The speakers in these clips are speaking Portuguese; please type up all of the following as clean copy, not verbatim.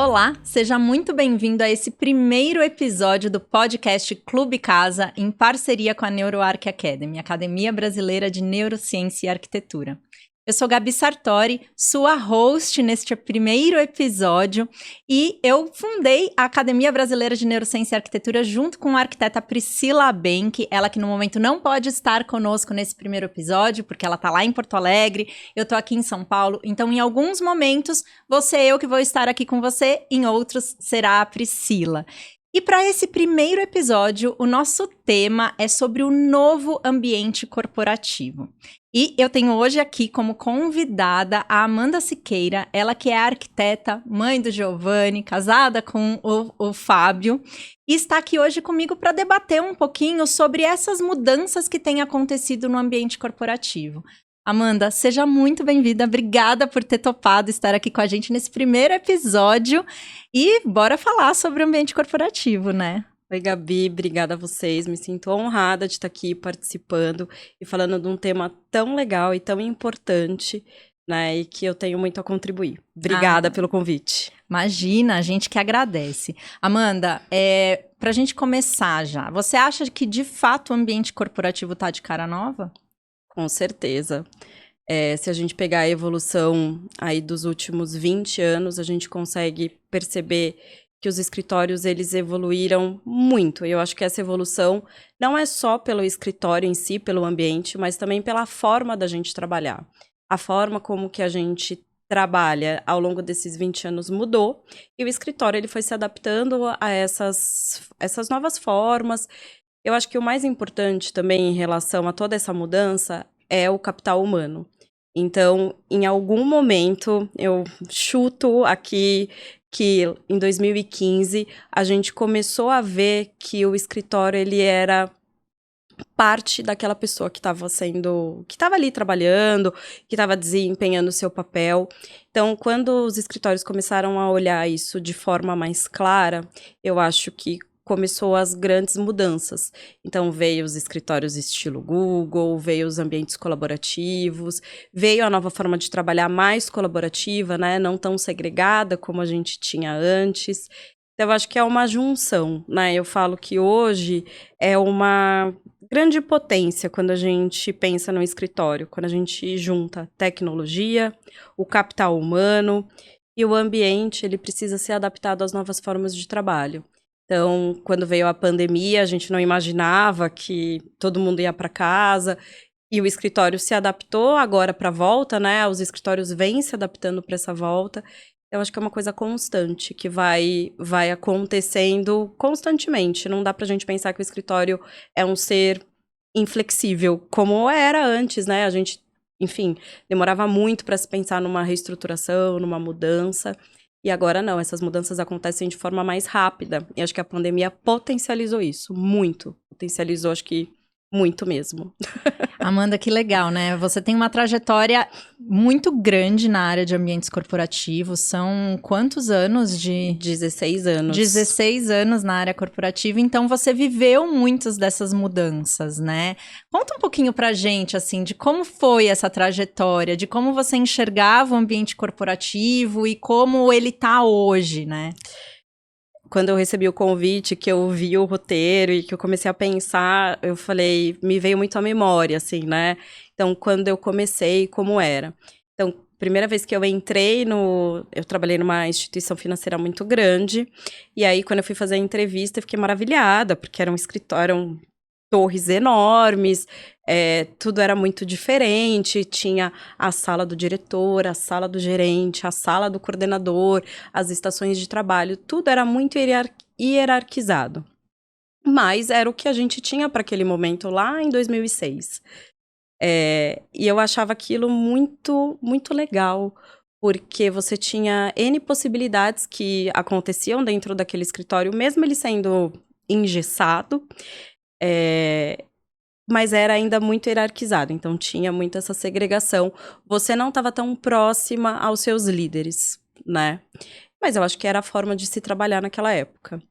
Olá, seja muito bem-vindo a esse primeiro episódio do podcast Clube Casa, em parceria com a NeuroArc Academy, Academia Brasileira de Neurociência e Arquitetura. Eu sou Gabi Sartori, sua host neste primeiro episódio, e eu fundei a Academia Brasileira de Neurociência e Arquitetura junto com a arquiteta Priscila Benck, ela que no momento não pode estar conosco nesse primeiro episódio, porque ela está lá em Porto Alegre, eu estou aqui em São Paulo, então em alguns momentos você e eu que vou estar aqui com você, em outros será a Priscila. E para esse primeiro episódio, o nosso tema é sobre o novo ambiente corporativo. E eu tenho hoje aqui como convidada a Amanda Siqueira, ela que é arquiteta, mãe do Giovanni, casada com o Fábio, e está aqui hoje comigo para debater um pouquinho sobre essas mudanças que têm acontecido no ambiente corporativo. Amanda, seja muito bem-vinda, obrigada por ter topado estar aqui com a gente nesse primeiro episódio e bora falar sobre o ambiente corporativo, né? Oi, Gabi, obrigada a vocês, me sinto honrada de estar aqui participando e falando de um tema tão legal e tão importante, né, e que eu tenho muito a contribuir. Obrigada pelo convite. Imagina, a gente que agradece. Amanda, pra gente começar já, você acha que de fato o ambiente corporativo tá de cara nova? Com certeza. Se a gente pegar a evolução aí dos últimos 20 anos, a gente consegue perceber que os escritórios, eles evoluíram muito. E eu acho que essa evolução não é só pelo escritório em si, pelo ambiente, mas também pela forma da gente trabalhar. A forma como que a gente trabalha ao longo desses 20 anos mudou, e o escritório ele foi se adaptando a essas novas formas. Eu acho que o mais importante também em relação a toda essa mudança é o capital humano. Então, em algum momento, eu chuto aqui que em 2015 a gente começou a ver que o escritório ele era parte daquela pessoa que estava ali trabalhando, que estava desempenhando o seu papel. Então, quando os escritórios começaram a olhar isso de forma mais clara, eu acho que começou as grandes mudanças. Então, veio os escritórios estilo Google, veio os ambientes colaborativos, veio a nova forma de trabalhar mais colaborativa, né? Não tão segregada como a gente tinha antes. Então, eu acho que é uma junção, né? Eu falo que hoje é uma grande potência quando a gente pensa no escritório, quando a gente junta tecnologia, o capital humano e o ambiente, ele precisa ser adaptado às novas formas de trabalho. Então, quando veio a pandemia, a gente não imaginava que todo mundo ia para casa e o escritório se adaptou agora para a volta, né? Os escritórios vêm se adaptando para essa volta. Eu acho que é uma coisa constante, que vai acontecendo constantemente. Não dá para a gente pensar que o escritório é um ser inflexível, como era antes, né? A gente, enfim, demorava muito para se pensar numa reestruturação, numa mudança. E agora não, essas mudanças acontecem de forma mais rápida. E acho que a pandemia potencializou isso, muito. Potencializou, acho que muito mesmo. Amanda, que legal, né? Você tem uma trajetória muito grande na área de ambientes corporativos. São quantos anos de... 16 anos. 16 anos na área corporativa. Então, você viveu muitas dessas mudanças, né? Conta um pouquinho pra gente, assim, de como foi essa trajetória, de como você enxergava o ambiente corporativo e como ele tá hoje, né? Quando eu recebi o convite, que eu vi o roteiro e que eu comecei a pensar, eu falei, me veio muito à memória, assim, né? Então, quando eu comecei, como era? Então, primeira vez que eu entrei eu trabalhei numa instituição financeira muito grande, e aí, quando eu fui fazer a entrevista, eu fiquei maravilhada, porque era um escritório, eram torres enormes, tudo era muito diferente, tinha a sala do diretor, a sala do gerente, a sala do coordenador, as estações de trabalho, tudo era muito hierarquizado. Mas era o que a gente tinha para aquele momento lá em 2006. E eu achava aquilo muito, muito legal, porque você tinha N possibilidades que aconteciam dentro daquele escritório, mesmo ele sendo engessado, mas era ainda muito hierarquizado, então tinha muito essa segregação. Você não estava tão próxima aos seus líderes, né? Mas eu acho que era a forma de se trabalhar naquela época.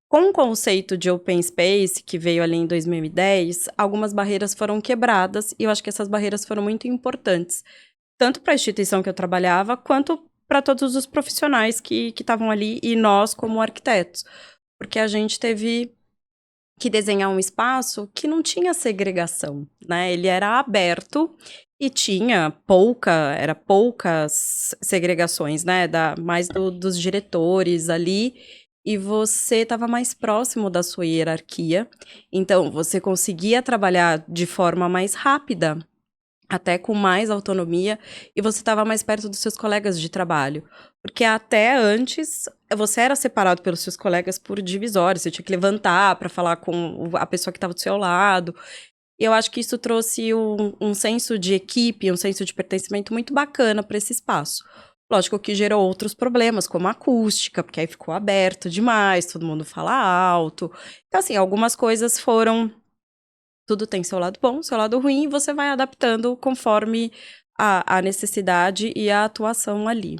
Com o conceito de Open Space, que veio ali em 2010, algumas barreiras foram quebradas, e eu acho que essas barreiras foram muito importantes, tanto para a instituição que eu trabalhava, quanto para todos os profissionais que estavam ali e nós como arquitetos. Porque a gente teve que desenhar um espaço que não tinha segregação, né? Ele era aberto e tinha poucas segregações, né? Mais dos diretores ali, e você estava mais próximo da sua hierarquia, então você conseguia trabalhar de forma mais rápida, até com mais autonomia, e você estava mais perto dos seus colegas de trabalho. Porque até antes, você era separado pelos seus colegas por divisórios, você tinha que levantar para falar com a pessoa que estava do seu lado. E eu acho que isso trouxe um senso de equipe, um senso de pertencimento muito bacana para esse espaço. Lógico que gerou outros problemas, como a acústica, porque aí ficou aberto demais, todo mundo fala alto. Então, assim, algumas coisas foram... Tudo tem seu lado bom, seu lado ruim, e você vai adaptando conforme a necessidade e a atuação ali.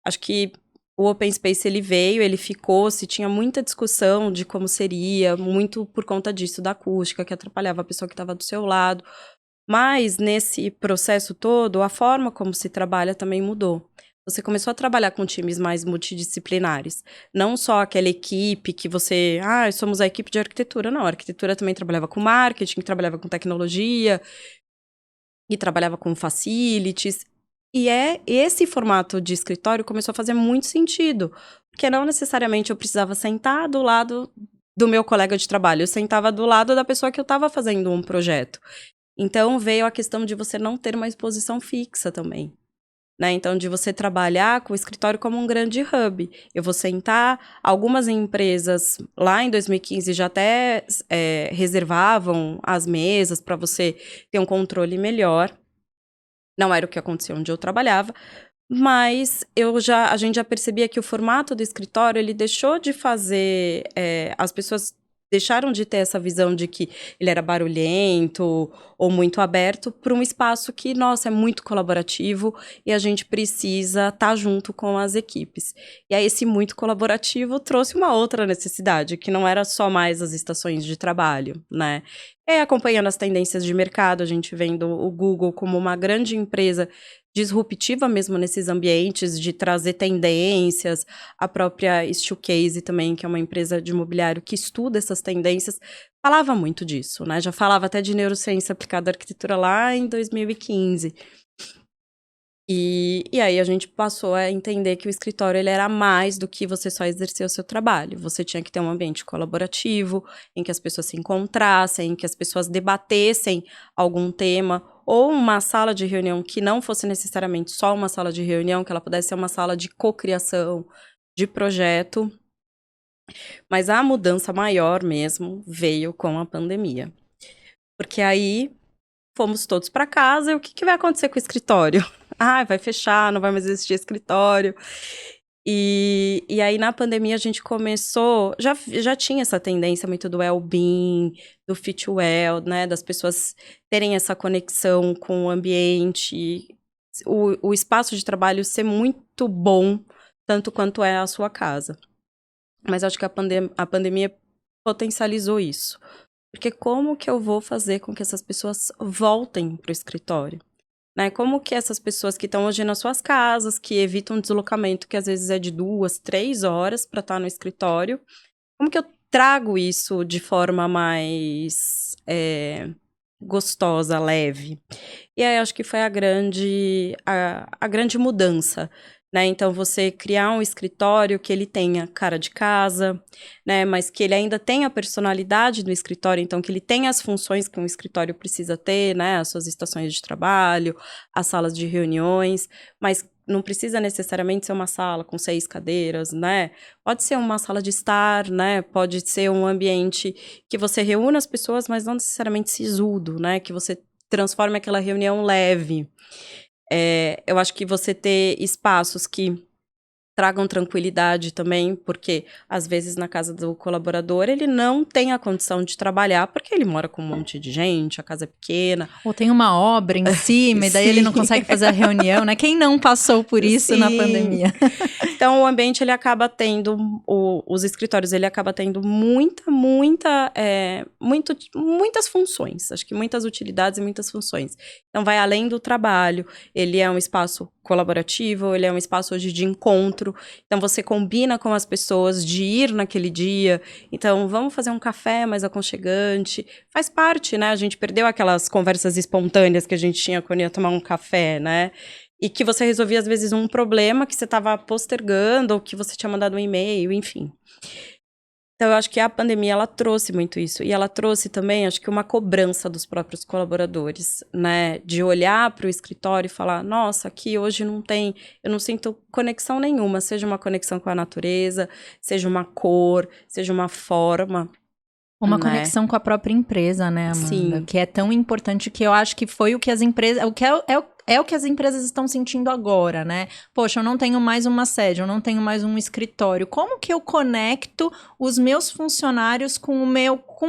Acho que o Open Space, ele ficou, se tinha muita discussão de como seria, muito por conta disso, da acústica, que atrapalhava a pessoa que estava do seu lado. Mas, nesse processo todo, a forma como se trabalha também mudou. Você começou a trabalhar com times mais multidisciplinares. Não só aquela equipe que você... somos a equipe de arquitetura. Não, a arquitetura também trabalhava com marketing, trabalhava com tecnologia, e trabalhava com facilities. E esse formato de escritório começou a fazer muito sentido. Porque não necessariamente eu precisava sentar do lado do meu colega de trabalho. Eu sentava do lado da pessoa que eu estava fazendo um projeto. Então, veio a questão de você não ter uma exposição fixa também. Né? Então, de você trabalhar com o escritório como um grande hub. Eu vou sentar, algumas empresas lá em 2015 já até reservavam as mesas para você ter um controle melhor. Não era o que acontecia onde eu trabalhava, mas a gente já percebia que o formato do escritório, ele deixou de fazer... as pessoas deixaram de ter essa visão de que ele era barulhento ou muito aberto para um espaço que, nossa, é muito colaborativo e a gente precisa estar junto com as equipes. E aí esse muito colaborativo trouxe uma outra necessidade, que não era só mais as estações de trabalho, né? Acompanhando as tendências de mercado, a gente vendo o Google como uma grande empresa disruptiva mesmo nesses ambientes, de trazer tendências, a própria Steelcase também, que é uma empresa de imobiliário que estuda essas tendências, falava muito disso, né? Já falava até de neurociência aplicada à arquitetura lá em 2015. E aí a gente passou a entender que o escritório ele era mais do que você só exercer o seu trabalho. Você tinha que ter um ambiente colaborativo, em que as pessoas se encontrassem, em que as pessoas debatessem algum tema, ou uma sala de reunião que não fosse necessariamente só uma sala de reunião, que ela pudesse ser uma sala de cocriação, de projeto. Mas a mudança maior mesmo veio com a pandemia. Porque aí fomos todos para casa, e o que vai acontecer com o escritório? Vai fechar, não vai mais existir escritório. E aí, na pandemia, a gente começou... Já tinha essa tendência muito do well-being, do fit well, né? Das pessoas terem essa conexão com o ambiente. O espaço de trabalho ser muito bom, tanto quanto é a sua casa. Mas acho que a pandemia potencializou isso. Porque como que eu vou fazer com que essas pessoas voltem para o escritório? Né? Como que essas pessoas que estão hoje nas suas casas, que evitam um deslocamento que às vezes é de 2, 3 horas para estar no escritório, como que eu trago isso de forma mais gostosa, leve? E aí acho que foi a grande mudança. Né? Então, você criar um escritório que ele tenha cara de casa, né? Mas que ele ainda tenha a personalidade do escritório, então que ele tenha as funções que um escritório precisa ter, né? As suas estações de trabalho, as salas de reuniões, mas não precisa necessariamente ser uma sala com 6 cadeiras, né? Pode ser uma sala de estar, né? Pode ser um ambiente que você reúna as pessoas, mas não necessariamente sisudo, né? Que você transforme aquela reunião leve. Eu acho que você ter espaços que tragam tranquilidade também, porque às vezes na casa do colaborador ele não tem a condição de trabalhar, porque ele mora com um monte de gente, a casa é pequena. Ou tem uma obra em cima, e daí ele não consegue fazer a reunião, né? Quem não passou por isso na pandemia? Então, o ambiente, ele acaba tendo, os escritórios, ele acaba tendo muitas funções. Acho que muitas utilidades e muitas funções. Então, vai além do trabalho. Ele é um espaço colaborativo, ele é um espaço hoje de encontro. Então, você combina com as pessoas de ir naquele dia. Então, vamos fazer um café mais aconchegante. Faz parte, né? A gente perdeu aquelas conversas espontâneas que a gente tinha quando ia tomar um café, né? E que você resolvia, às vezes, um problema que você estava postergando ou que você tinha mandado um e-mail, enfim. Então, eu acho que a pandemia, ela trouxe muito isso. E ela trouxe também, acho que uma cobrança dos próprios colaboradores, né? De olhar para o escritório e falar, nossa, aqui hoje eu não sinto conexão nenhuma. Seja uma conexão com a natureza, seja uma cor, seja uma forma. Uma né? conexão com a própria empresa, né, Amanda? Sim. Que é tão importante, que eu acho que foi o que as empresas... É o que as empresas estão sentindo agora, né? Poxa, eu não tenho mais uma sede, eu não tenho mais um escritório. Como que eu conecto os meus funcionários com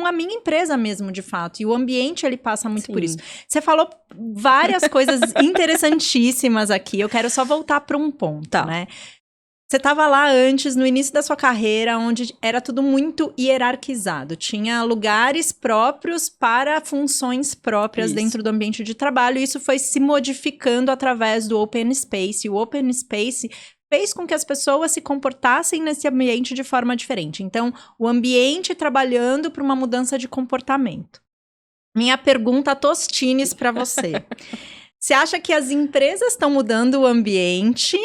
a minha empresa mesmo, de fato? E o ambiente, ele passa muito Sim. por isso. Você falou várias coisas interessantíssimas aqui. Eu quero só voltar para um ponto, né? Você estava lá antes, no início da sua carreira, onde era tudo muito hierarquizado. Tinha lugares próprios para funções próprias dentro do ambiente de trabalho. E isso foi se modificando através do Open Space. E o Open Space fez com que as pessoas se comportassem nesse ambiente de forma diferente. Então, o ambiente trabalhando para uma mudança de comportamento. Minha pergunta Tostines para você. Você acha que as empresas estão mudando o ambiente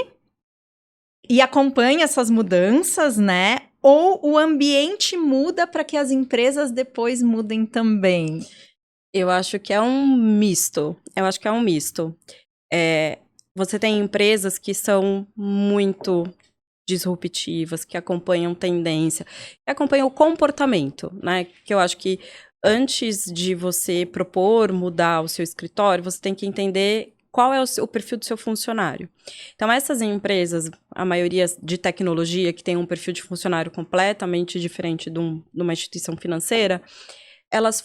e acompanha essas mudanças, né? Ou o ambiente muda para que as empresas depois mudem também? Eu acho que é um misto. Você tem empresas que são muito disruptivas, que acompanham tendência, que acompanham o comportamento, né? Que eu acho que antes de você propor mudar o seu escritório, você tem que entender qual é o perfil do seu funcionário. Então, essas empresas, a maioria de tecnologia, que tem um perfil de funcionário completamente diferente de uma instituição financeira, elas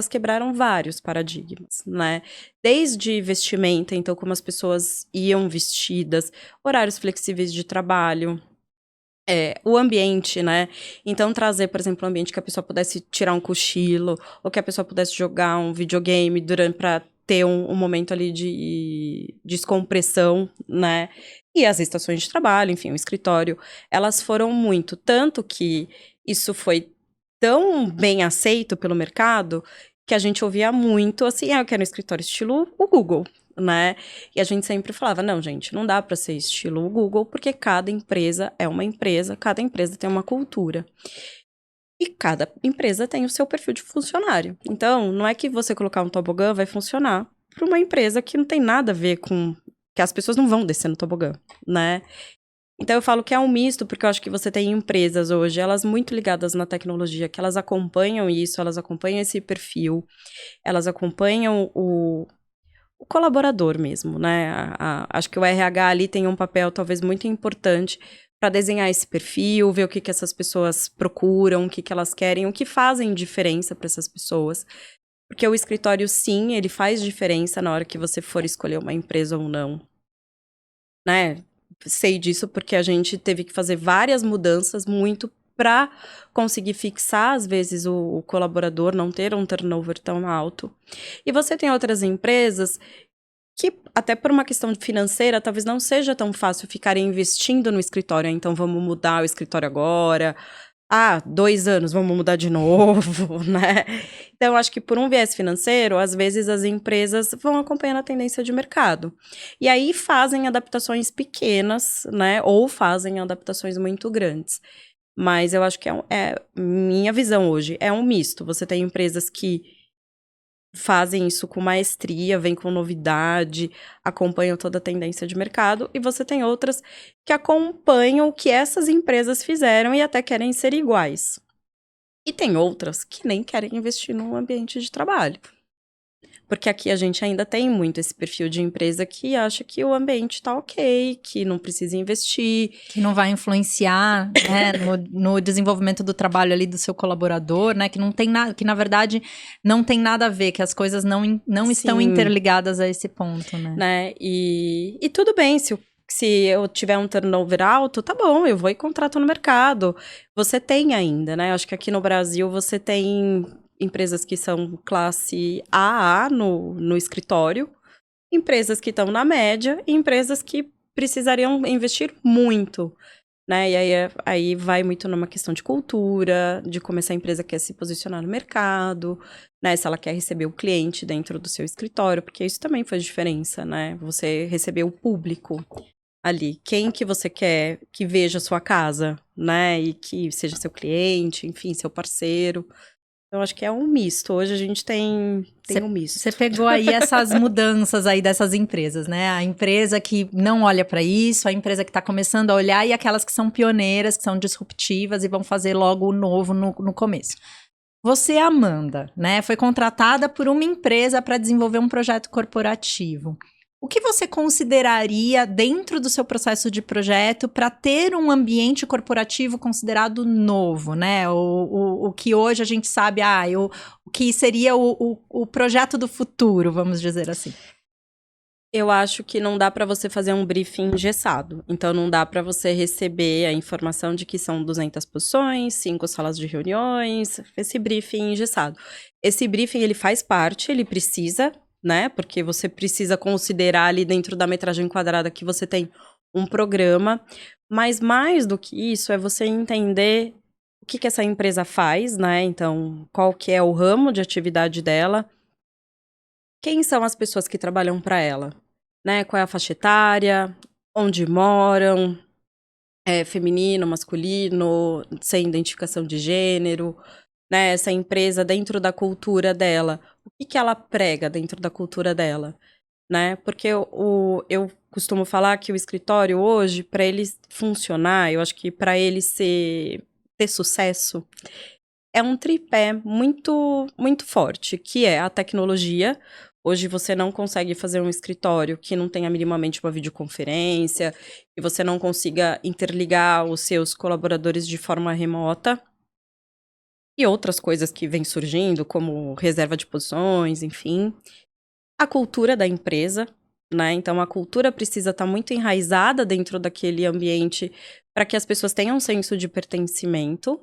quebraram vários paradigmas, né? Desde vestimenta, então, como as pessoas iam vestidas, horários flexíveis de trabalho, o ambiente, né? Então, trazer, por exemplo, um ambiente que a pessoa pudesse tirar um cochilo, ou que a pessoa pudesse jogar um videogame para ter um momento ali de descompressão, né? E as estações de trabalho, enfim, o escritório, elas foram muito. Tanto que isso foi tão bem aceito pelo mercado que a gente ouvia muito assim, eu quero um escritório estilo o Google, né? E a gente sempre falava, não, gente, não dá para ser estilo o Google, porque cada empresa é uma empresa, cada empresa tem uma cultura. E cada empresa tem o seu perfil de funcionário. Então, não é que você colocar um tobogã vai funcionar para uma empresa que não tem nada a ver com... que as pessoas não vão descer no tobogã, né? Então, eu falo que é um misto, porque eu acho que você tem empresas hoje, elas muito ligadas na tecnologia, que elas acompanham isso, elas acompanham esse perfil, elas acompanham o colaborador mesmo, né? Acho que o RH ali tem um papel talvez muito importante para desenhar esse perfil, ver o que essas pessoas procuram, o que elas querem, o que fazem diferença para essas pessoas. Porque o escritório, sim, ele faz diferença na hora que você for escolher uma empresa ou não, né? Sei disso porque a gente teve que fazer várias mudanças muito para conseguir fixar, às vezes, o colaborador, não ter um turnover tão alto. E você tem outras empresas que, até por uma questão financeira, talvez não seja tão fácil ficarem investindo no escritório. Então, vamos mudar o escritório agora. 2 anos, vamos mudar de novo, né? Então, acho que por um viés financeiro, às vezes as empresas vão acompanhando a tendência de mercado. E aí fazem adaptações pequenas, né? Ou fazem adaptações muito grandes. Mas eu acho que minha visão hoje é um misto. Você tem empresas que fazem isso com maestria, vêm com novidade, acompanham toda a tendência de mercado, e você tem outras que acompanham o que essas empresas fizeram e até querem ser iguais. E tem outras que nem querem investir no ambiente de trabalho. Porque aqui a gente ainda tem muito esse perfil de empresa que acha que o ambiente tá ok, que não precisa investir. Que não vai influenciar, né, no desenvolvimento do trabalho ali do seu colaborador, né? Que não tem nada, que na verdade não tem nada a ver, que as coisas não estão interligadas a esse ponto, né? E tudo bem, se Se eu tiver um turnover alto, tá bom, eu vou e contrato no mercado. Você tem ainda, né? Acho que aqui no Brasil você tem empresas que são classe AA no escritório, empresas que estão na média e empresas que precisariam investir muito, né? E aí vai muito numa questão de cultura, de como essa empresa quer se posicionar no mercado, né? Se ela quer receber o cliente dentro do seu escritório, porque isso também faz diferença, né? Você receber o público ali. Quem que você quer que veja a sua casa, né? E que seja seu cliente, enfim, seu parceiro. Eu acho que é um misto. Hoje a gente tem um misto. Você pegou aí essas mudanças aí dessas empresas, né? A empresa que não olha para isso, a empresa que está começando a olhar e aquelas que são pioneiras, que são disruptivas e vão fazer logo o novo no começo. Você, Amanda, né, foi contratada por uma empresa para desenvolver um projeto corporativo. O que você consideraria dentro do seu processo de projeto para ter um ambiente corporativo considerado novo, né? O que hoje a gente sabe, o que seria o projeto do futuro, vamos dizer assim. Eu acho que não dá para você fazer um briefing engessado. Então, não dá para você receber a informação de que são 200 posições, 5 salas de reuniões, esse briefing engessado. Esse briefing, ele faz parte, ele precisa, né? Porque você precisa considerar ali dentro da metragem quadrada que você tem um programa. Mas mais do que isso, é você entender o que essa empresa faz, né? Então, qual que é o ramo de atividade dela. Quem são as pessoas que trabalham para ela? Né? Qual é a faixa etária? Onde moram? Feminino, masculino? Sem identificação de gênero? Né? Essa empresa dentro da cultura dela. O que ela prega dentro da cultura dela? Né? Porque eu costumo falar que o escritório hoje, para ele funcionar, eu acho que para ele ter sucesso, é um tripé muito, muito forte, que é a tecnologia. Hoje você não consegue fazer um escritório que não tenha minimamente uma videoconferência, que você não consiga interligar os seus colaboradores de forma remota. E outras coisas que vêm surgindo, como reserva de posições, enfim. A cultura da empresa, né? Então, a cultura precisa estar muito enraizada dentro daquele ambiente para que as pessoas tenham um senso de pertencimento.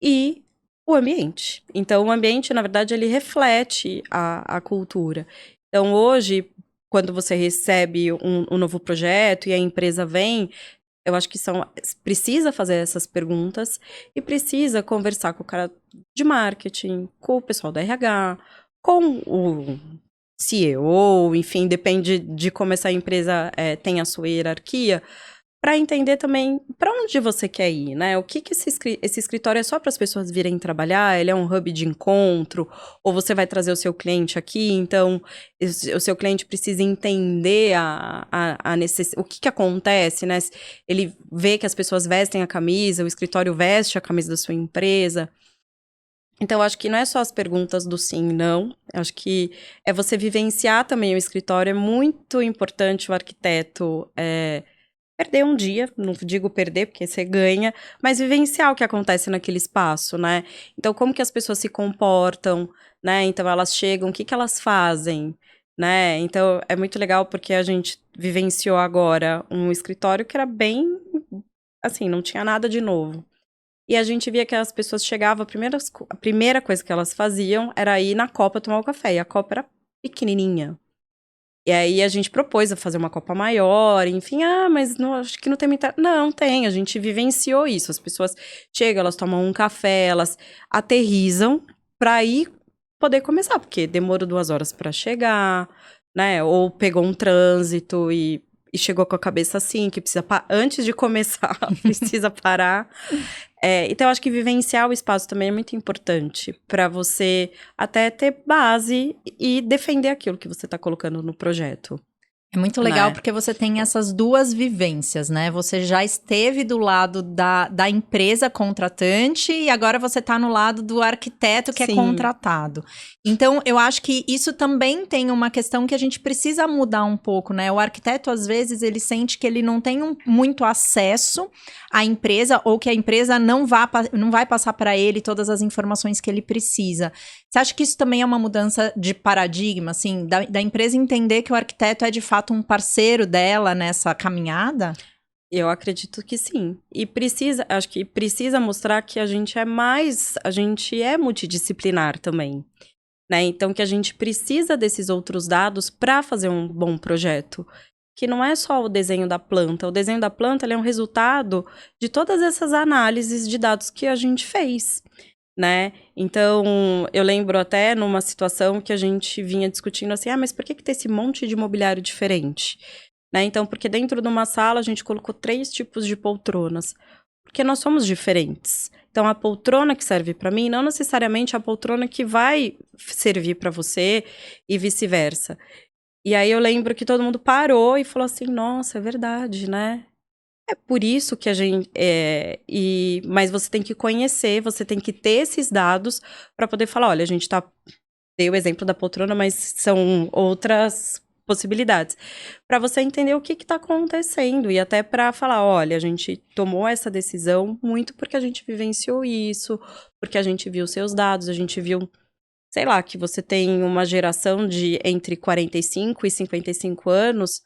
E o ambiente. Então, o ambiente, na verdade, ele reflete a cultura. Então, hoje, quando você recebe um novo projeto e a empresa vem, eu acho que precisa fazer essas perguntas e precisa conversar com o cara de marketing, com o pessoal da RH, com o CEO, enfim, depende de como essa empresa tem a sua hierarquia, para entender também para onde você quer ir, né? O que esse escritório é só para as pessoas virem trabalhar? Ele é um hub de encontro? Ou você vai trazer o seu cliente aqui? Então, o seu cliente precisa entender o que acontece, né? Ele vê que as pessoas vestem a camisa, o escritório veste a camisa da sua empresa. Então, eu acho que não é só as perguntas do sim e não. Eu acho que é você vivenciar também o escritório. É muito importante o arquiteto perder um dia, não digo perder porque você ganha, mas vivenciar o que acontece naquele espaço, né? Então, como que as pessoas se comportam, né? Então, elas chegam, o que elas fazem, né? Então, é muito legal porque a gente vivenciou agora um escritório que era bem, assim, não tinha nada de novo. E a gente via que as pessoas chegavam, a primeira coisa que elas faziam era ir na copa tomar o café, e a copa era pequenininha. E aí a gente propôs a fazer uma copa maior, enfim, mas não, acho que não tem muita... Não, tem, a gente vivenciou isso. As pessoas chegam, elas tomam um café, elas aterrissam para ir poder começar, porque demorou 2 horas para chegar, né? Ou pegou um trânsito e chegou com a cabeça assim, que precisa, antes de começar, precisa parar. Então, eu acho que vivenciar o espaço também é muito importante para você até ter base e defender aquilo que você está colocando no projeto. É muito legal porque você tem essas duas vivências, né? Você já esteve do lado da empresa contratante e agora você está no lado do arquiteto que é contratado. Então, eu acho que isso também tem uma questão que a gente precisa mudar um pouco, né? O arquiteto, às vezes, ele sente que ele não tem muito acesso à empresa ou que a empresa não vai passar para ele todas as informações que ele precisa. Você acha que isso também é uma mudança de paradigma, assim, da empresa entender que o arquiteto é de fato um parceiro dela nessa caminhada? Eu acredito que sim. E acho que precisa mostrar que a gente é multidisciplinar também, né? Então que a gente precisa desses outros dados para fazer um bom projeto. Que não é só o desenho da planta. O desenho da planta, ele é um resultado de todas essas análises de dados que a gente fez, né? Então, eu lembro até numa situação que a gente vinha discutindo assim, mas por que tem esse monte de mobiliário diferente? Né? Então, porque dentro de uma sala a gente colocou 3 tipos de poltronas, porque nós somos diferentes. Então, a poltrona que serve para mim, não necessariamente a poltrona que vai servir para você e vice-versa. E aí eu lembro que todo mundo parou e falou assim, nossa, é verdade, né? É por isso que a gente. Mas você tem que conhecer, você tem que ter esses dados para poder falar: olha, a gente tá. Dei o exemplo da poltrona, mas são outras possibilidades. Para você entender o que está acontecendo e até para falar: olha, a gente tomou essa decisão muito porque a gente vivenciou isso, porque a gente viu seus dados, a gente viu. Sei lá, que você tem uma geração de entre 45 e 55 anos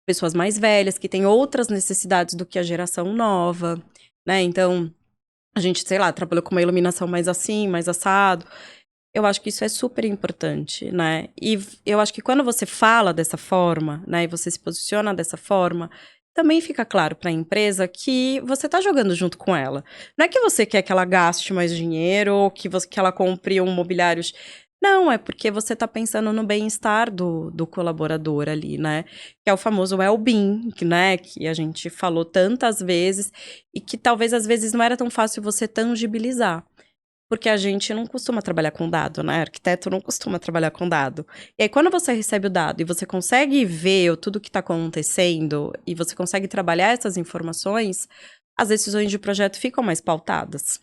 pessoas mais velhas, que têm outras necessidades do que a geração nova, né? Então, a gente, sei lá, trabalhou com uma iluminação mais assim, mais assado. Eu acho que isso é super importante, né? E eu acho que quando você fala dessa forma, né, e você se posiciona dessa forma, também fica claro para a empresa que você está jogando junto com ela. Não é que você quer que ela gaste mais dinheiro ou que ela compre um mobiliário. Não, é porque você está pensando no bem-estar do colaborador ali, né? Que é o famoso well-being, né? Que a gente falou tantas vezes e que talvez às vezes não era tão fácil você tangibilizar. Porque a gente não costuma trabalhar com dado, né? Arquiteto não costuma trabalhar com dado. E aí, quando você recebe o dado e você consegue ver tudo que está acontecendo e você consegue trabalhar essas informações, as decisões de projeto ficam mais pautadas.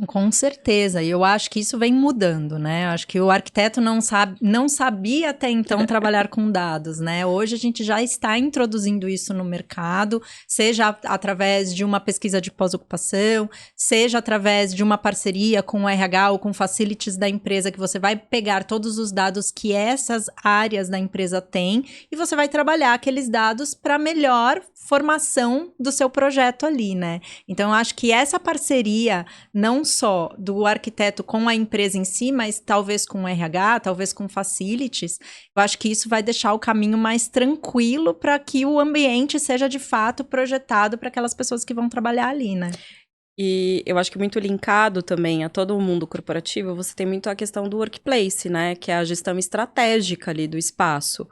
Com certeza, e eu acho que isso vem mudando, né? Eu acho que o arquiteto não sabia até então trabalhar com dados, né? Hoje a gente já está introduzindo isso no mercado, seja através de uma pesquisa de pós-ocupação, seja através de uma parceria com o RH ou com facilities da empresa, que você vai pegar todos os dados que essas áreas da empresa têm e você vai trabalhar aqueles dados para melhor formação do seu projeto ali, né? Então, eu acho que essa parceria, não só do arquiteto com a empresa em si, mas talvez com o RH, talvez com facilities, eu acho que isso vai deixar o caminho mais tranquilo para que o ambiente seja de fato projetado para aquelas pessoas que vão trabalhar ali, né? E eu acho que muito linkado também a todo o mundo corporativo, você tem muito a questão do workplace, né? Que é a gestão estratégica ali do espaço.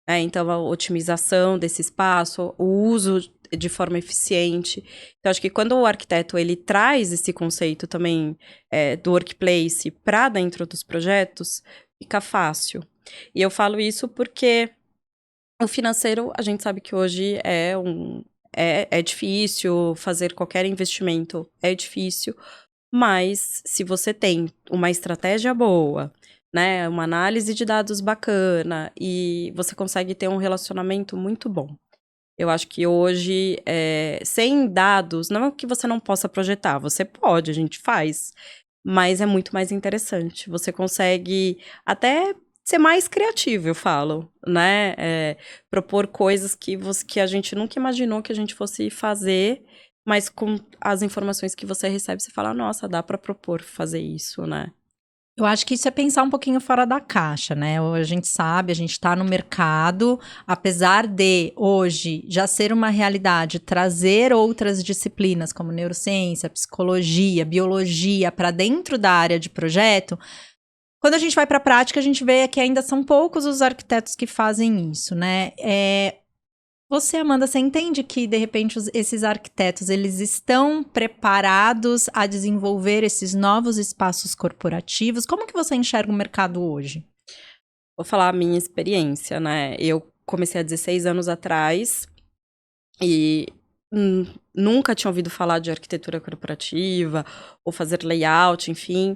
Então, a otimização desse espaço, o uso de forma eficiente. Então, acho que quando o arquiteto ele traz esse conceito também do workplace para dentro dos projetos, fica fácil. E eu falo isso porque o financeiro, a gente sabe que hoje é difícil fazer qualquer investimento, é difícil, mas se você tem uma estratégia boa, né, uma análise de dados bacana e você consegue ter um relacionamento muito bom. Eu acho que hoje, sem dados, não é que você não possa projetar, você pode, a gente faz, mas é muito mais interessante. Você consegue até ser mais criativo, eu falo, né? Propor coisas que a gente nunca imaginou que a gente fosse fazer, mas com as informações que você recebe, você fala, nossa, dá para propor fazer isso, né? Eu acho que isso é pensar um pouquinho fora da caixa, né? A gente sabe, a gente está no mercado, apesar de hoje já ser uma realidade trazer outras disciplinas como neurociência, psicologia, biologia para dentro da área de projeto. Quando a gente vai para a prática, a gente vê que ainda são poucos os arquitetos que fazem isso, né? Você, Amanda, você entende que, de repente, esses arquitetos, eles estão preparados a desenvolver esses novos espaços corporativos? Como que você enxerga o mercado hoje? Vou falar a minha experiência, né? Eu comecei há 16 anos atrás e nunca tinha ouvido falar de arquitetura corporativa ou fazer layout, enfim.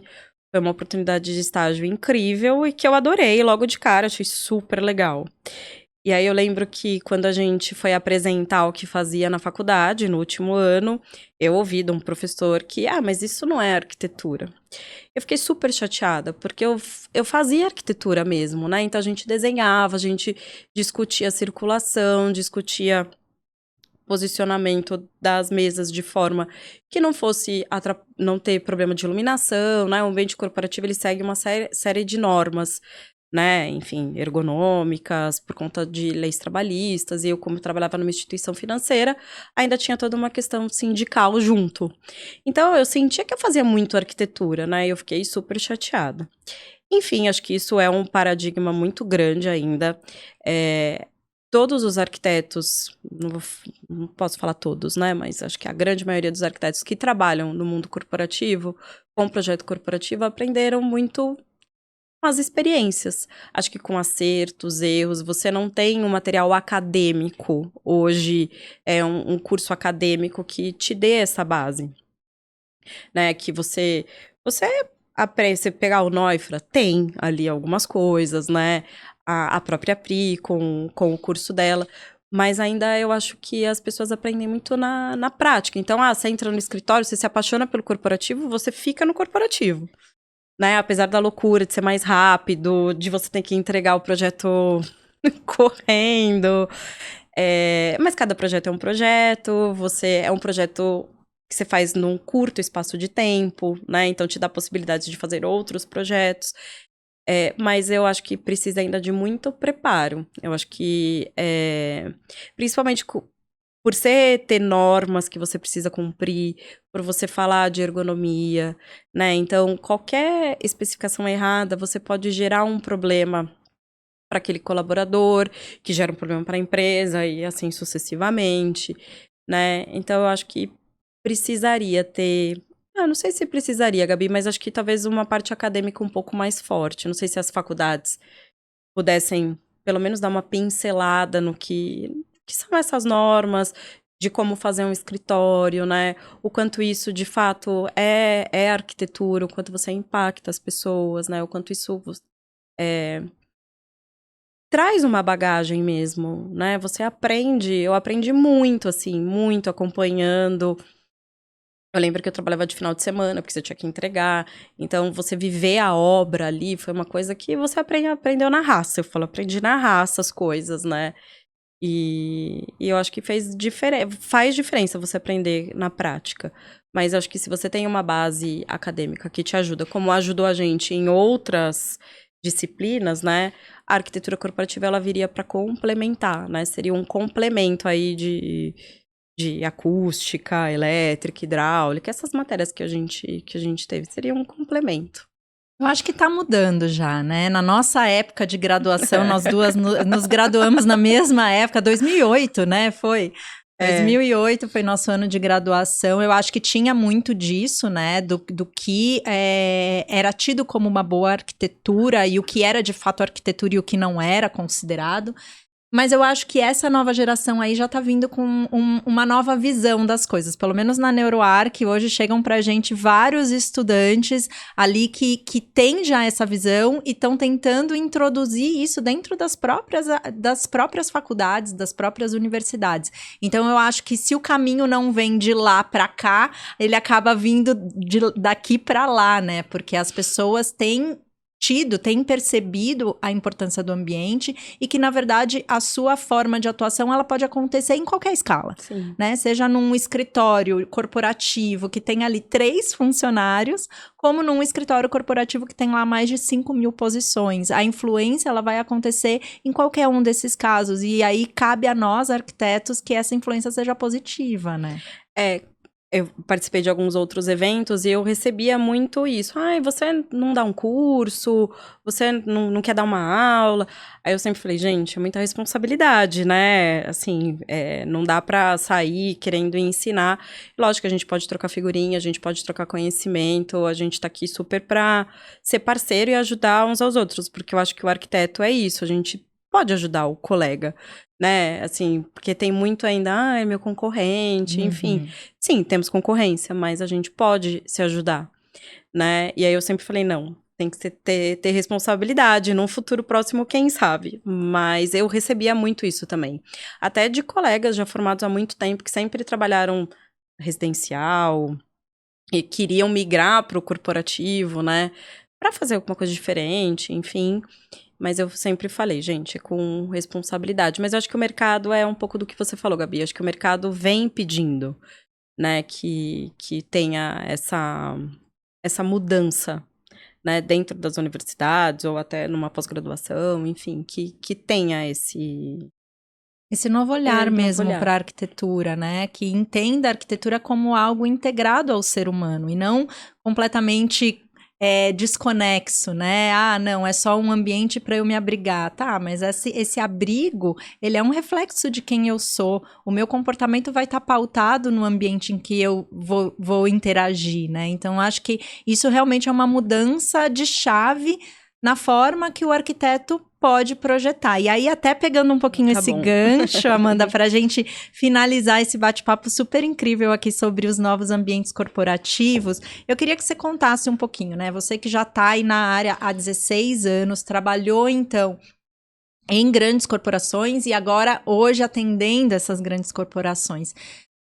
Foi uma oportunidade de estágio incrível e que eu adorei logo de cara, achei super legal. E aí eu lembro que quando a gente foi apresentar o que fazia na faculdade, no último ano, eu ouvi de um professor que, mas isso não é arquitetura. Eu fiquei super chateada, porque eu fazia arquitetura mesmo, né? Então a gente desenhava, a gente discutia circulação, discutia posicionamento das mesas de forma que não fosse não ter problema de iluminação, né? O ambiente corporativo, ele segue uma série de normas, né? Enfim, ergonômicas, por conta de leis trabalhistas, e eu, como trabalhava numa instituição financeira, ainda tinha toda uma questão sindical junto. Então, eu sentia que eu fazia muito arquitetura, né? E eu fiquei super chateada. Enfim, acho que isso é um paradigma muito grande ainda. Todos os arquitetos, não posso falar todos, né? Mas acho que a grande maioria dos arquitetos que trabalham no mundo corporativo, com projeto corporativo, aprenderam muito com as experiências. Acho que com acertos, erros, você não tem um material acadêmico hoje, um curso acadêmico que te dê essa base, né? Que você aprende, você pegar o Neufra, tem ali algumas coisas, né? A própria Pri com o curso dela. Mas ainda eu acho que as pessoas aprendem muito na prática. Então, você entra no escritório, você se apaixona pelo corporativo, você fica no corporativo. Né? Apesar da loucura de ser mais rápido, de você ter que entregar o projeto correndo. Mas cada projeto é um projeto, é um projeto que você faz num curto espaço de tempo, né? Então te dá possibilidades de fazer outros projetos. Mas eu acho que precisa ainda de muito preparo. Eu acho que, principalmente por você ter normas que você precisa cumprir, por você falar de ergonomia, né? Então, qualquer especificação errada, você pode gerar um problema para aquele colaborador, que gera um problema para a empresa e assim sucessivamente, né? Então, eu acho que precisaria ter... não sei se precisaria, Gabi, mas acho que talvez uma parte acadêmica um pouco mais forte. Não sei se as faculdades pudessem, pelo menos, dar uma pincelada no que são essas normas, de como fazer um escritório, né? O quanto isso, de fato, é arquitetura, o quanto você impacta as pessoas, né? O quanto isso traz uma bagagem mesmo, né? Você aprende, eu aprendi muito, assim, muito acompanhando. Eu lembro que eu trabalhava de final de semana, porque você tinha que entregar. Então, você viver a obra ali foi uma coisa que você aprendeu na raça. Eu falo, aprendi na raça as coisas, né? E eu acho que faz diferença você aprender na prática. Mas acho que se você tem uma base acadêmica que te ajuda, como ajudou a gente em outras disciplinas, né? A arquitetura corporativa, ela viria para complementar, né? Seria um complemento aí de acústica, elétrica, hidráulica, essas matérias que a gente teve, seria um complemento. Eu acho que tá mudando já, né? Na nossa época de graduação, nós duas nos graduamos na mesma época, 2008, né? Foi. 2008 foi nosso ano de graduação. Eu acho que tinha muito disso, né? Do que era tido como uma boa arquitetura e o que era de fato arquitetura e o que não era considerado. Mas eu acho que essa nova geração aí já tá vindo com uma nova visão das coisas. Pelo menos na NeuroArc, hoje chegam pra gente vários estudantes ali que têm já essa visão e estão tentando introduzir isso dentro das próprias faculdades, das próprias universidades. Então, eu acho que se o caminho não vem de lá pra cá, ele acaba vindo daqui pra lá, né? Porque as pessoas têm percebido a importância do ambiente e que, na verdade, a sua forma de atuação, ela pode acontecer em qualquer escala, né? Seja num escritório corporativo que tem ali 3 funcionários, como num escritório corporativo que tem lá mais de 5.000 posições. A influência, ela vai acontecer em qualquer um desses casos e aí cabe a nós, arquitetos, que essa influência seja positiva, né? Eu participei de alguns outros eventos e eu recebia muito isso. Você não dá um curso? Você não quer dar uma aula? Aí eu sempre falei, gente, é muita responsabilidade, né? Assim, não dá pra sair querendo ensinar. Lógico que a gente pode trocar figurinha, a gente pode trocar conhecimento, a gente tá aqui super pra ser parceiro e ajudar uns aos outros, porque eu acho que o arquiteto é isso, a gente pode ajudar o colega, né? Assim, porque tem muito ainda, é meu concorrente, enfim. Sim, temos concorrência, mas a gente pode se ajudar, né? E aí eu sempre falei, não, tem que ter responsabilidade. Num futuro próximo, quem sabe? Mas eu recebia muito isso também. Até de colegas já formados há muito tempo, que sempre trabalharam residencial e queriam migrar para o corporativo, né? Para fazer alguma coisa diferente, enfim. Mas eu sempre falei, gente, é com responsabilidade. Mas eu acho que o mercado é um pouco do que você falou, Gabi. Acho que o mercado vem pedindo, né, que tenha essa mudança, né, dentro das universidades ou até numa pós-graduação, enfim, que tenha esse novo olhar novo mesmo olhar. para a arquitetura, né? Que entenda a arquitetura como algo integrado ao ser humano e não completamente desconexo, né? Ah, não, é só um ambiente para eu me abrigar. Tá, mas esse abrigo, ele é um reflexo de quem eu sou. O meu comportamento vai estar pautado no ambiente em que eu vou interagir, né? Então, acho que isso realmente é uma mudança de chave na forma que o arquiteto pode projetar. E aí, até pegando um pouquinho esse gancho, Amanda, para a gente finalizar esse bate-papo super incrível aqui sobre os novos ambientes corporativos, eu queria que você contasse um pouquinho, né? Você que já está aí na área há 16 anos, trabalhou, então, em grandes corporações e agora, hoje, atendendo essas grandes corporações.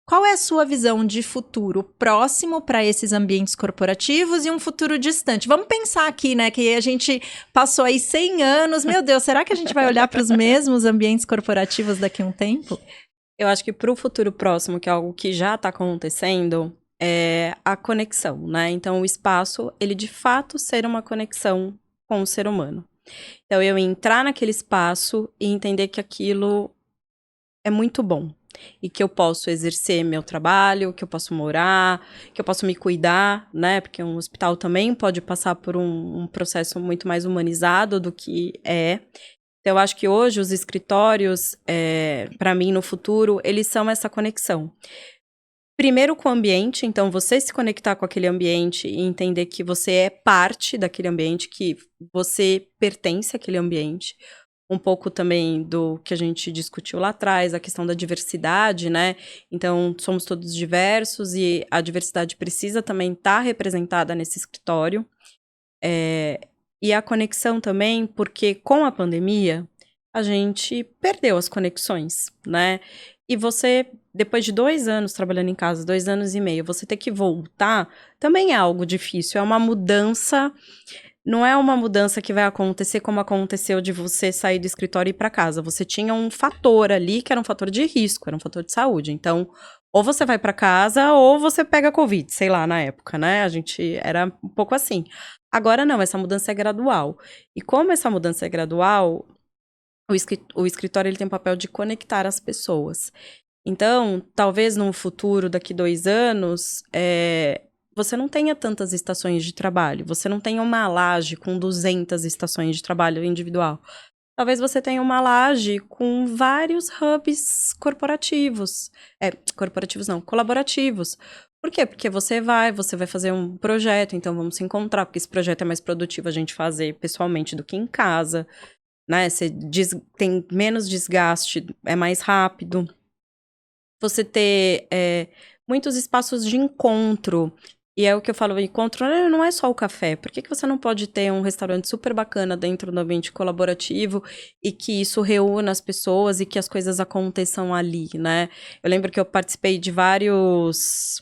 Qual é a sua visão de futuro próximo para esses ambientes corporativos e um futuro distante? Vamos pensar aqui, né, que a gente passou aí 100 anos. Meu Deus, será que a gente vai olhar para os mesmos ambientes corporativos daqui a um tempo? Eu acho que para o futuro próximo, que é algo que já está acontecendo, é a conexão, né? Então, o espaço, ele de fato ser uma conexão com o ser humano. Então, eu entrar naquele espaço e entender que aquilo é muito bom. E que eu posso exercer meu trabalho, que eu posso morar, que eu posso me cuidar, né? Porque um hospital também pode passar por um processo muito mais humanizado do que é. Então, eu acho que hoje os escritórios, para mim, no futuro, eles são essa conexão. Primeiro com o ambiente, então você se conectar com aquele ambiente e entender que você é parte daquele ambiente, que você pertence àquele ambiente. Um pouco também do que a gente discutiu lá atrás, a questão da diversidade, né? Então, somos todos diversos e a diversidade precisa também estar representada nesse escritório. E a conexão também, porque com a pandemia, a gente perdeu as conexões, né? E você, depois de 2 anos trabalhando em casa, 2 anos e meio, você ter que voltar, também é algo difícil. É uma mudança, não é uma mudança que vai acontecer como aconteceu de você sair do escritório e ir para casa. Você tinha um fator ali que era um fator de risco, era um fator de saúde. Então, ou você vai para casa ou você pega Covid, sei lá, na época, né? A gente era um pouco assim. Agora não, essa mudança é gradual. E como essa mudança é gradual, o escritório ele tem o papel de conectar as pessoas. Então, talvez no futuro, daqui 2 anos, você não tenha tantas estações de trabalho. Você não tenha uma laje com 200 estações de trabalho individual. Talvez você tenha uma laje com vários hubs corporativos. Corporativos não, colaborativos. Por quê? Porque você vai fazer um projeto, então vamos se encontrar, porque esse projeto é mais produtivo a gente fazer pessoalmente do que em casa, né? Você tem menos desgaste, é mais rápido. Você ter muitos espaços de encontro. E é o que eu falo, encontro não é só o café. Por que você não pode ter um restaurante super bacana dentro do ambiente colaborativo e que isso reúna as pessoas e que as coisas aconteçam ali, né? Eu lembro que eu participei de vários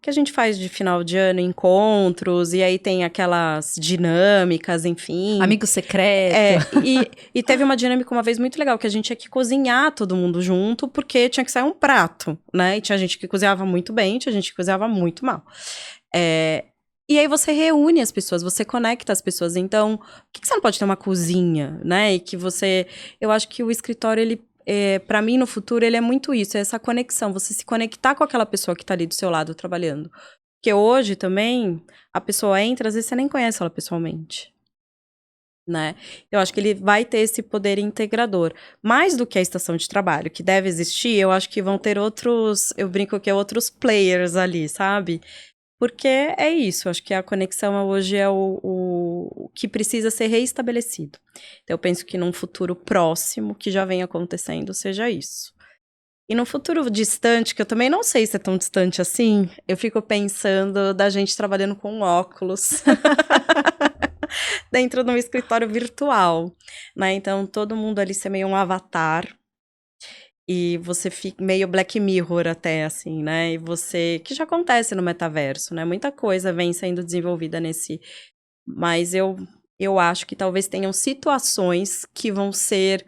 que a gente faz de final de ano, encontros, e aí tem aquelas dinâmicas, enfim. Amigo secreto. E teve uma dinâmica uma vez muito legal, que a gente tinha que cozinhar todo mundo junto, porque tinha que sair um prato, né? E tinha gente que cozinhava muito bem, tinha gente que cozinhava muito mal. E aí você reúne as pessoas, você conecta as pessoas. Então, por que você não pode ter uma cozinha, né? E que você... Eu acho que o escritório, ele... para mim, no futuro, ele é muito isso, é essa conexão, você se conectar com aquela pessoa que tá ali do seu lado trabalhando. Porque hoje também, a pessoa entra, às vezes você nem conhece ela pessoalmente, né? Eu acho que ele vai ter esse poder integrador. Mais do que a estação de trabalho, que deve existir, eu acho que vão ter outros, eu brinco que é outros players ali, sabe? Porque é isso, acho que a conexão hoje é o que precisa ser reestabelecido. Então, eu penso que num futuro próximo, que já vem acontecendo, seja isso. E num futuro distante, que eu também não sei se é tão distante assim, eu fico pensando da gente trabalhando com óculos. dentro de um escritório virtual, né? Então, todo mundo ali ser meio um avatar. E você fica meio Black Mirror até, assim, né? E você... Que já acontece no metaverso, né? Muita coisa vem sendo desenvolvida nesse... Mas eu acho que talvez tenham situações que vão ser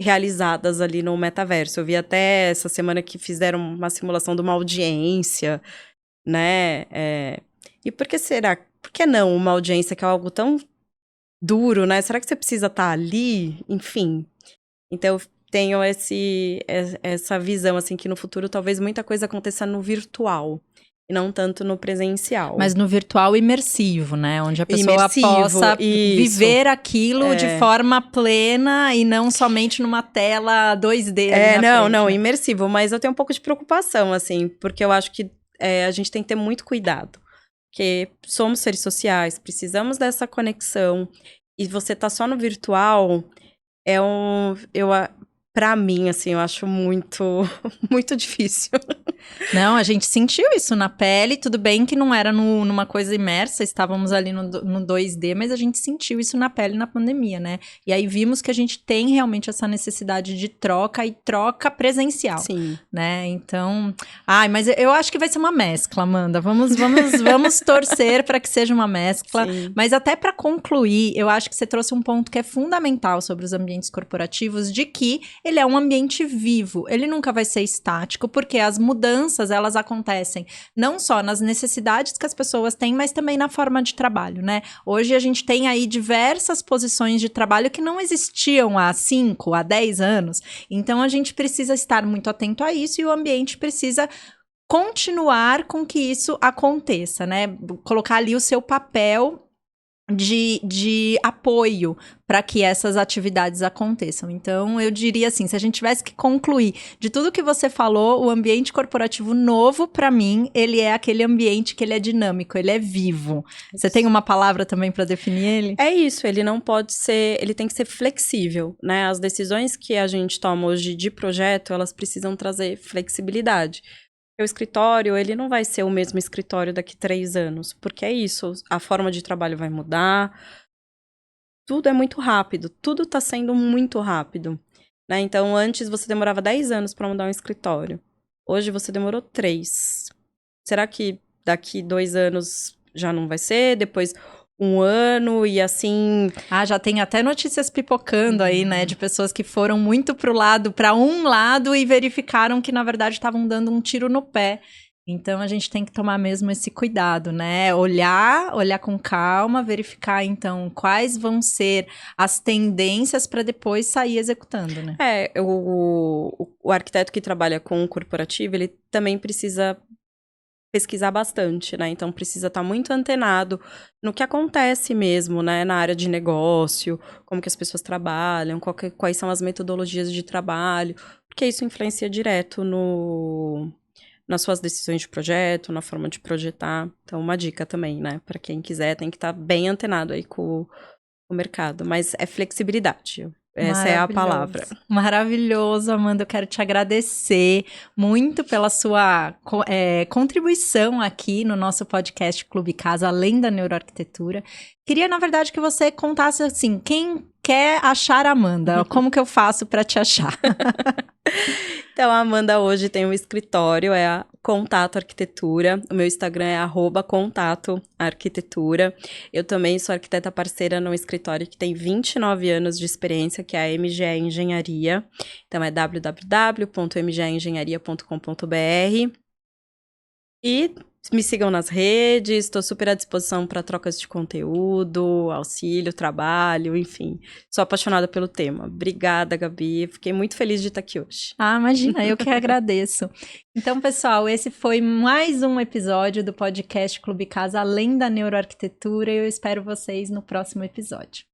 realizadas ali no metaverso. Eu vi até essa semana que fizeram uma simulação de uma audiência, né? E por que será? Por que não uma audiência que é algo tão duro, né? Será que você precisa estar ali? Enfim. Então, eu tenho essa visão, assim, que no futuro talvez muita coisa aconteça no virtual e não tanto no presencial. Mas no virtual imersivo, né? Onde a pessoa possa viver aquilo de forma plena e não somente numa tela 2D. Não, imersivo. Mas eu tenho um pouco de preocupação, assim, porque eu acho que a gente tem que ter muito cuidado. Porque somos seres sociais, precisamos dessa conexão. E você tá só no virtual, pra mim, assim, eu acho muito, muito difícil. Não, a gente sentiu isso na pele, tudo bem que não era numa coisa imersa, estávamos ali no 2D, mas a gente sentiu isso na pele na pandemia, né? E aí vimos que a gente tem realmente essa necessidade de troca e troca presencial. Sim. Né? Então, mas eu acho que vai ser uma mescla, Amanda. Vamos torcer para que seja uma mescla. Sim. Mas até para concluir, eu acho que você trouxe um ponto que é fundamental sobre os ambientes corporativos, de que ele é um ambiente vivo, ele nunca vai ser estático, porque as mudanças, elas acontecem não só nas necessidades que as pessoas têm, mas também na forma de trabalho, né? Hoje a gente tem aí diversas posições de trabalho que não existiam há 5, há 10 anos, então a gente precisa estar muito atento a isso e o ambiente precisa continuar com que isso aconteça, né? Colocar ali o seu papel de apoio para que essas atividades aconteçam. Então, eu diria assim, se a gente tivesse que concluir de tudo que você falou, o ambiente corporativo novo, para mim, ele é aquele ambiente que ele é dinâmico, ele é vivo. Você tem uma palavra também para definir ele? É isso, ele não pode ser, ele tem que ser flexível, né? As decisões que a gente toma hoje de projeto, elas precisam trazer flexibilidade. O escritório, ele não vai ser o mesmo escritório daqui 3 anos, porque é isso, a forma de trabalho vai mudar, tudo é muito rápido, tudo está sendo muito rápido, né? Então, antes você demorava 10 anos para mudar um escritório, hoje você demorou 3. Será que daqui 2 anos já não vai ser? Depois 1 ano e assim... já tem até notícias pipocando aí, né? De pessoas que foram muito para um lado e verificaram que, na verdade, estavam dando um tiro no pé. Então, a gente tem que tomar mesmo esse cuidado, né? Olhar com calma, verificar, então, quais vão ser as tendências para depois sair executando, né? O arquiteto que trabalha com o corporativo, ele também precisa pesquisar bastante, né? Então, precisa estar muito antenado no que acontece mesmo, né? Na área de negócio, como que as pessoas trabalham, quais são as metodologias de trabalho, porque isso influencia direto nas suas decisões de projeto, na forma de projetar. Então, uma dica também, né? Para quem quiser, tem que estar bem antenado aí com o mercado. Mas é flexibilidade. Essa é a palavra. Maravilhoso, Amanda. Eu quero te agradecer muito pela sua contribuição aqui no nosso podcast Clube Casa, além da neuroarquitetura. Queria, na verdade, que você contasse, assim, quem quer achar a Amanda, como que eu faço para te achar? Então, a Amanda hoje tem um escritório, é a Contato Arquitetura. O meu Instagram é @contatoarquitetura. Eu também sou arquiteta parceira num escritório que tem 29 anos de experiência, que é a MGE Engenharia. Então, é www.mgeengenharia.com.br. E me sigam nas redes, estou super à disposição para trocas de conteúdo, auxílio, trabalho, enfim. Sou apaixonada pelo tema. Obrigada, Gabi. Fiquei muito feliz de estar aqui hoje. Imagina, eu que agradeço. Então, pessoal, esse foi mais um episódio do podcast Clube Casa, além da neuroarquitetura. Eu espero vocês no próximo episódio.